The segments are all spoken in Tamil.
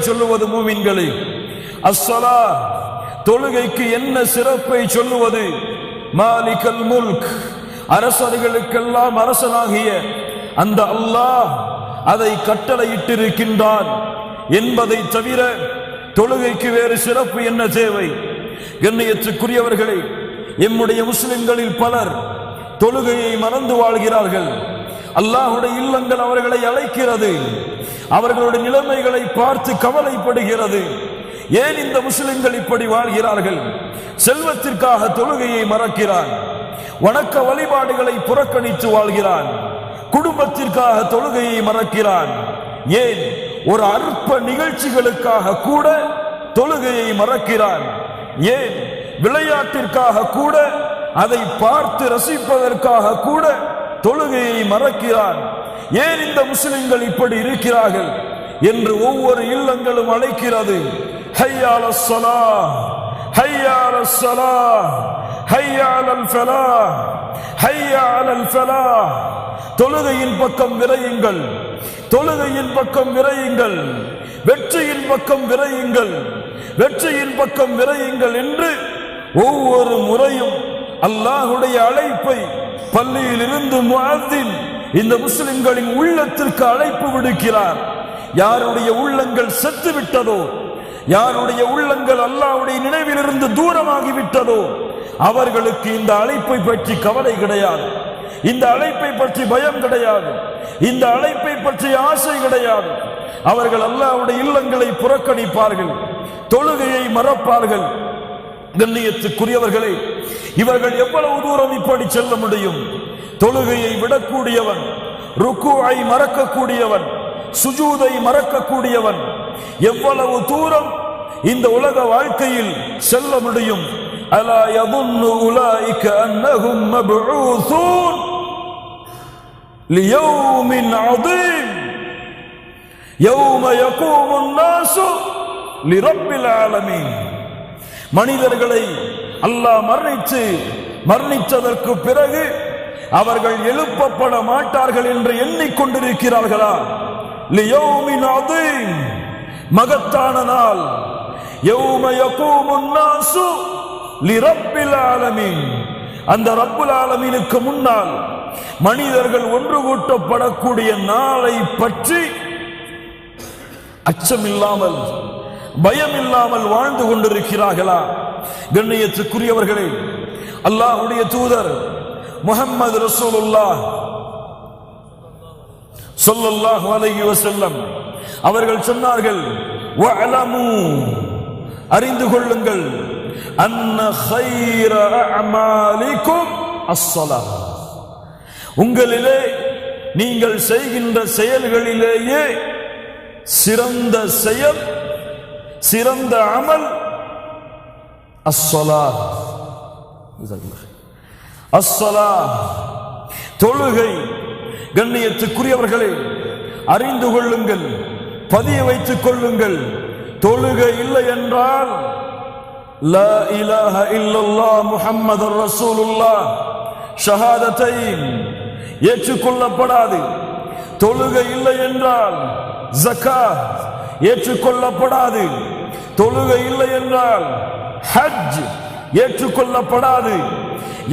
சொல்லுவது மூமின்களே, அஸ்ஸலா தொழுகைக்கு என்ன சிறப்பை சொல்லுவது? மாலிகல் முல்க் அரசர்களுக்கெல்லாம் அரசனாகிய அந்த அல்லாஹ் அதை கட்டளையிட்டிருக்கின்றான் என்பதை தவிர தொழுகைக்கு வேறு சிறப்பு என்ன தேவை? கண்ணியத்துக்குரியவர்களே, எம்முடைய முஸ்லிம்களில் பலர் தொழுகையை மறந்து வாழ்கிறார்கள். அல்லாஹ்வுடைய இல்லங்கள் அவர்களை அழைக்கிறது, அவர்களுடைய நிலைமைகளை பார்த்து கவலைப்படுகிறது. ஏன் இந்த முஸ்லிம்கள் இப்படி வாழ்கிறார்கள்? செல்வத்திற்காக தொழுகையை மறக்கிறான், வணக்க வழிபாடுகளை புறக்கணித்து வாழ்கிறான், குடும்பத்திற்காக தொழுகையை மறக்கிறான். ஏன் ஒரு அற்ப நிகழ்ச்சிகளுக்காக கூட தொழுகையை மறக்கிறான். ஏன் விளையாட்டிற்காக கூட, அதை பார்த்து ரசிப்பதற்காக கூட தொழுகையை மறக்கிறான். ஏன் இந்த முஸ்லிம்கள் இப்படி இருக்கிறார்கள் என்று ஒவ்வொரு இல்லங்களும் அழைக்கிறது. ஹய்யா அலஸ் ஸலாஹ், ஹய்யா அலஸ் ஸலாஹ், ஹய்யா அலல் ஃபலாஹ், ஹய்யா அலல் ஃபலாஹ். தொழுகையின் பக்கம் விரையுங்கள், தொழுகையின் பக்கம் விரையுங்கள், வெற்றியின் பக்கம் விரையுங்கள், வெற்றியின் பக்கம் விரையுங்கள் என்று ஒவ்வொரு முறையும் அல்லாஹ்வுடைய அழைப்பை பள்ளியில் இருந்து முஅத்தின் இந்த முஸ்லிம்களின் உள்ளத்திற்கு அழைப்பு விடுக்கிறார். யாருடைய உள்ளங்கள் செத்து விட்டதோ, யாருடைய உள்ளங்கள் அல்லாஹ்வுடைய நினைவிலிருந்து தூரமாகி விட்டதோ, அவர்களுக்கு இந்த அழைப்பை பற்றி கவலை கிடையாது, இந்த அழைப்பை பற்றி பயம் கிடையாது, இந்த அழைப்பை பற்றி ஆசை கிடையாது. அவர்கள் அல்லாஹ்வுடைய இல்லங்களை புறக்கணிப்பார்கள், தொழுகையை மறப்பார்கள். கண்ணியத்துக்குரியவர்களே, இவர்கள் எவ்வளவு தூரம் இப்படி செல்ல முடியும்? தொழுகையை விடக்கூடியவன், ருக்குஐ மறக்கக்கூடியவன், சுஜூதை மறக்கக்கூடியவன் எவ்வளவு தூரம் இந்த உலக வாழ்க்கையில் செல்ல முடியும்? அலா யظுன்னு உலாயிக அன்னஹும் மப்ஊஸூன் லியௌமின் அதீம் யௌம யகூமுன் நாஸு லிரப்பில் ஆலமீன். மனிதர்களை அல்லாஹ் மரணித்ததற்கு பிறகு அவர்கள் எழுப்பப்பட மாட்டார்கள் என்று எண்ணிக்கொண்டிருக்கிறார்களா? லியௌமின் அதீம், மகத்தான நாள். யௌம யகூமுன் நாஸு லிரப்பில் ஆலமீன், அந்த ரப்புல் ஆலமீனுக்கு முன்னால் மனிதர்கள் ஒன்று கூட்டப்படக்கூடிய நாளை பற்றி அச்சமில்லாமல் பயமில்லாமல் வாழ்ந்து கொண்டிருக்கிறார்களா? கண்ணியத்துக்குரியவர்களே, அல்லாஹ்வுடைய தூதர் முஹம்மது ரசூலுல்லாஹ் ஸல்லல்லாஹு அலைஹி வஸல்லம் அவர்கள் சொன்னார்கள், வஅலமு, அறிந்து கொள்ளுங்கள், அன்ன கைர அஅமாலிக்கும் அஸ்ஸலாஹ், உங்களிலே நீங்கள் செய்கின்ற செயல்களிலேயே சிறந்த செயல், சிறந்த அமல் அஸ்ஸலாஹ். அஸ்ஸலாஹ், தொழுகை. கண்ணியத்துக்குரியவர்களே, அறிந்து கொள்ளுங்கள், பதிய வைத்துக் கொள்ளுங்கள், தொழுகை இல்லை என்றால் லா இலாஹ இல்லல்லாஹ் முஹம்மதுர் ரசூலுல்லாஹ் ஷஹாதத்தைன் ஏற்றுக்கொள்ளப்படாது. தொழுகை இல்லை என்றால் ஜகாத் ஏற்றுக்கொள்ளப்படாது. தொழுகை இல்லை என்றால் ஹஜ் ஏற்றுக்கொள்ளப்படாது.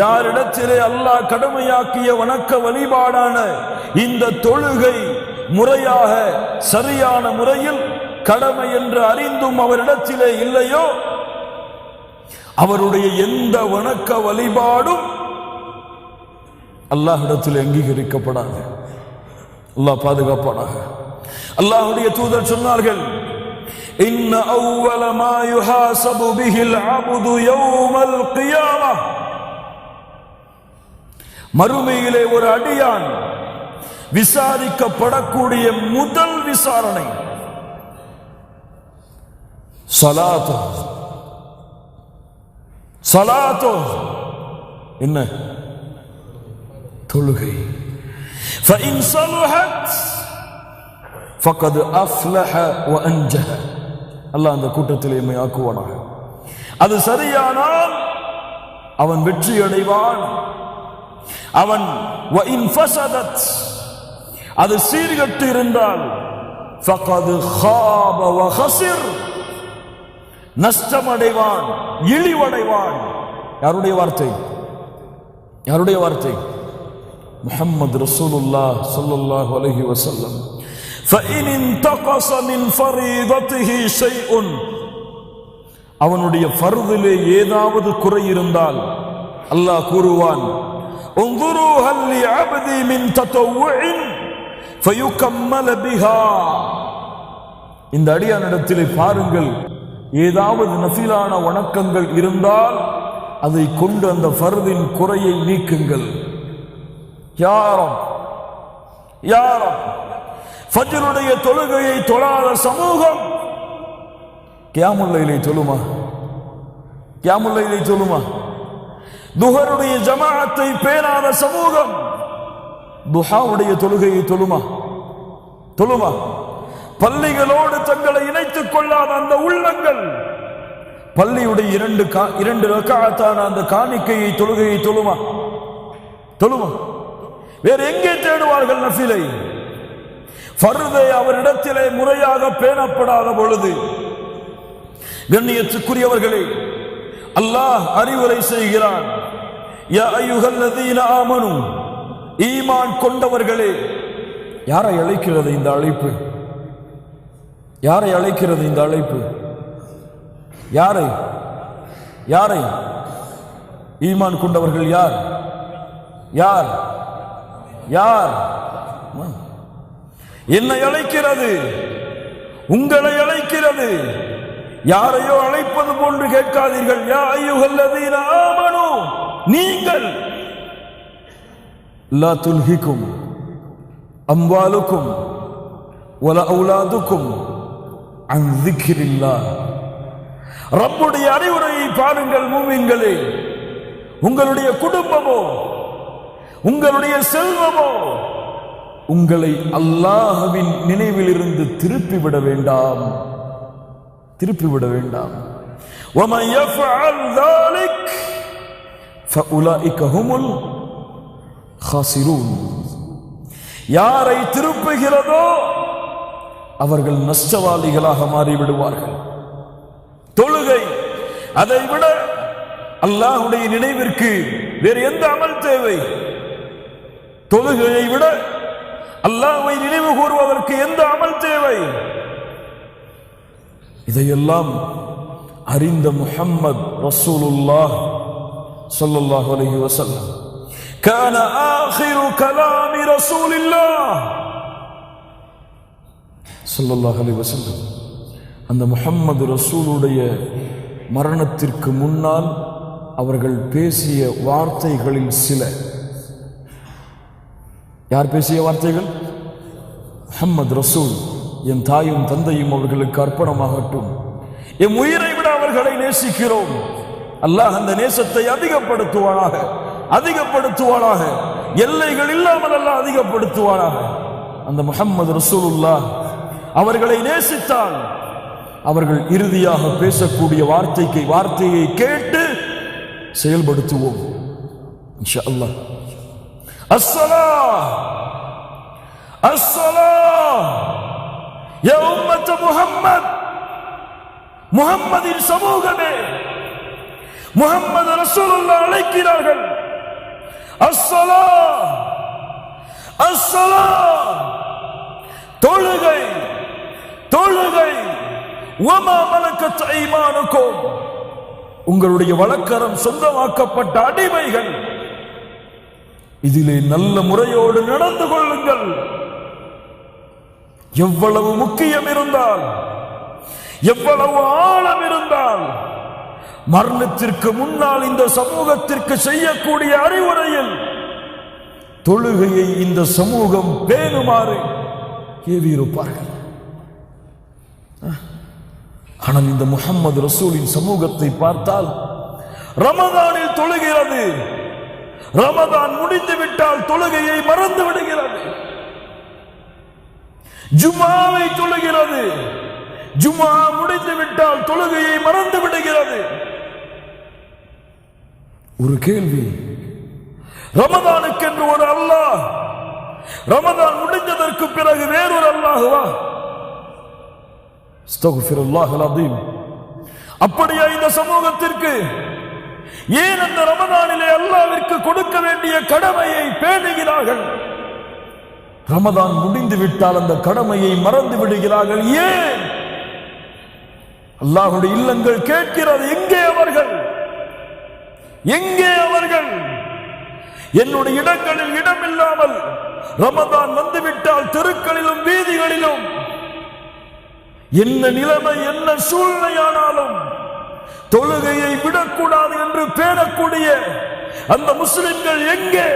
யாரிடத்திலே அல்லாஹ் கடமையாக்கிய வணக்க வழிபாடான இந்த தொழுகை முறையாக சரியான முறையில் கடமை என்று அறிந்தும் அவரிடத்திலே இல்லையோ, அவருடைய எந்த வணக்க வழிபாடும் அல்லாஹ்விடத்தில் அங்கீகரிக்கப்படாது. அல்லாஹ் பாதுகாப்பானாக. அல்லாஹ்வுடைய தூதர் சொன்னார்கள், இன்ன அவ்வல மா யுஹாஸபு பிஹில் அப்து யௌமல் கியாமஹ், மறுமையிலே ஒரு அடியான் விசாரிக்கப்படக்கூடிய முதல் விசாரணை ஸலாத்து. ஸலாத்து என்ன? தொழுகை. ஃபஇன் ஸலஹத் ஃபகத் அஃப்லஹ வ அன்ஜஹ. அல்லாஹ் அந்த கூட்டத்தில் எம்மை ஆக்குவானாக. அது சரியானால் அவன் வெற்றி அடைவான். அவன் வ இன் ஃபஸதத், அது சீர்கட்டு இருந்தால் ஃபகத் ஹாப வ ஹஸிர், நஷ்டமடைவான், இழிவடைவான். யாருடைய வார்த்தை? யாருடைய வார்த்தை? முஹம்மது ரசூலுல்லாஹ் ஸல்லல்லாஹு அலைஹி வஸல்லம். فإن انتقص من فريضته شيء, அவனுடைய ஃபர்திலே ஏதாவது குறை இருந்தால் அல்லாஹ் கூறுவான், انظروا هل لعبدي من تطوع فيكمل بها, இந்த அடியானிடத்திலே பாருங்கள், ஏதாவது நஃபிலான வணக்கங்கள் இருந்தால் அதை கொண்டு அந்த ஃபர்தின் குறையை நீக்குங்கள். யா ரப், யா ரப், ஃபஜ்ருடைய தொழுகையை தொழாத சமூகம் கியாமுல் லைலை தொழுமா? கியாமுல் லைலை தொழுமா? துஹருடைய ஜமாஅத்தை பேணாத சமூகம் துஹாவுடைய தொழுகையை தொழுமா? தொழுமா? பள்ளிகளோடு தங்களை இணைத்துக் கொள்ளாத அந்த உள்ளங்கள் பள்ளியுடைய இரண்டு ரக்அத்தான அந்த காணிக்கையை தொழுகையை தொழுமா? தொழுமா? வேறு எங்கே தேடுவார்கள் நஃபிலை? ஃபர்தை அவரிடத்திலே முறையாக பேணப்படாத பொழுது, கண்ணியத்துக்குரியவர்களே, அல்லாஹ் அறிவுரை செய்கிறான், யா அய்யுஹல்லதீன ஆமனு, ஈமான் கொண்டவர்களே. யாரை அழைக்கிறது இந்த அழைப்பு? யாரை அழைக்கிறது இந்த அழைப்பு? யாரை? யாரை? ஈமான் கொண்டவர்கள் யார்? யார்? யார்? என்னை அழைக்கிறது, உங்களை அழைக்கிறது. யாரையோ அழைப்பது போன்று கேட்காதீர்கள். யா அய்யுஹல்லதீன ஆமனு, நீங்கள். லா துல்ஹிக்கும் அம்வாலுக்கும் வலா அவுலாதுக்கும் அன் ذிக்ரில்லாஹ். ரப்புடைய அறிவுரையை பாருங்கள் மூமின்களே. உங்களுடைய குடும்பமோ, உங்களுடைய செல்வமோ உங்களை அல்லாஹ்வின் நினைவிலிருந்து திருப்பிவிட வேண்டாம், திருப்பிவிட வேண்டாம். وَمَنْ يَفْعَلْ ذَلِكَ فَأُولَئِكَ هُمُ الْخَاسِرُونَ. யாரை திருப்புகிறதோ அவர்கள் நஷ்டவாளிகளாக மாறிவிடுவார்கள். தொழுகை, அதை விட அல்லாஹ்வுடைய நினைவிற்கு வேறு எந்த அமல் தேவை? தொழுகையை விட அல்லாஹ்வை நினைவு கூறுவதற்கு எந்த அமல் தேவை? இதையெல்லாம் அறிந்த முஹம்மது ரசூலுல்லாஹ் ஸல்லல்லாஹு அலைஹி வஸல்லம், கான ஆகிரு கலாமி ரசூலில்லாஹ் ஸல்லல்லாஹு அலைஹி வஸல்லம், அந்த முஹம்மது ரசூலுடைய மரணத்திற்கு முன்னால் அவர்கள் பேசிய வார்த்தைகளில் சில. யார் பேசிய வார்த்தைகள்? முஹம்மது ரசூல், என் தாயும் தந்தையும் அவர்களுக்கு அர்ப்பணமாகட்டும், என் உயிரை விட அவர்களை நேசிக்கிறோம். அல்லாஹ் அந்த நேசத்தை அதிகப்படுத்துவானாக, அதிகப்படுத்துவானாக, எல்லைகள் இல்லாமல் அல்லாஹ் அதிகப்படுத்துவானாக. அந்த முஹம்மது ரசூலுல்லாஹ் அவர்களை நேசித்தால் அவர்கள் இறுதியாக பேசக்கூடிய வார்த்தையை கேட்டு செயல்படுத்துவோம் இன்ஷா அல்லாஹ். அஸ்ஸலாஹ் அஸ்ஸலாஹ் யா உம்மத் முஹம்மத், முஹம்மதின் சமூகமே, முஹம்மது ரசூலுல்லாஹ் அழைக்கிறார்கள். அஸ்ஸலாஹ் அஸ்ஸலாஹ், தொழுகை தொழுகை. வமா மலக்கத் ஐமானுக்கும், உங்களுடைய வழக்கரம் சொந்தமாக்கப்பட்ட அடிமைகள், இதிலே நல்ல முறையோடு நடந்து கொள்ளுங்கள். எவ்வளவு முக்கியம் இருந்தால், எவ்வளவு ஆழம் இருந்தால், மரணத்திற்கு முன்னால் இந்த சமூகத்திற்கு செய்யக்கூடிய அறிவுரையில் தொழுகையை இந்த சமூகம் பேணுமாறு ஏவியிருப்பார்கள். ஆனால் இந்த முஹம்மது ரசூலின் சமூகத்தை பார்த்தால், ரமதானில் தொழுகிறது, ரமதான் முடிந்து விட்டால் தொழுகையை மறந்து விடுகிறது. ஜும்ஆவை தொழுகிறது, ஜும்ஆ முடிந்து விட்டால் தொழுகையை மறந்து விடுகிறது. ஒரு கேள்வி, ரமதானுக்கென்று ஒரு அல்லாஹ், ரமதான் முடிந்ததற்கு பிறகு வேறொரு அல்லாஹுவா? அஸ்தக்ஃபிருல்லாஹல் அஸீம். அப்படியே இந்த சமூகத்திற்கு ஏன் அந்த ரமதானிலே அல்லாஹ்விற்கு கொடுக்க வேண்டிய கடமையை பேணுகிறார்கள்? ரமதான் முடிந்து விட்டால் அந்த கடமையை மறந்து விடுகிறார்கள். ஏன்? அல்லாஹ்வுடைய இல்லங்கள் கேட்கிறது, எங்கே அவர்கள்? எங்கே அவர்கள்? என்னுடைய இடங்களில் இடமில்லாமல் ரமதான் வந்துவிட்டால் தெருக்களிலும் வீதிகளிலும் என்ன நிலைமை என்ன சூழ்நிலையானாலும் தொழுகையை விடக்கூடாது என்று பேணக்கூடிய அந்த முஸ்லிம்கள் எங்கே?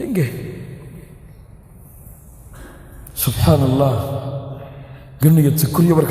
எங்கே? சுப்ஹானல்லாஹ். கண்ணியத்துக்குரியவர்கள்,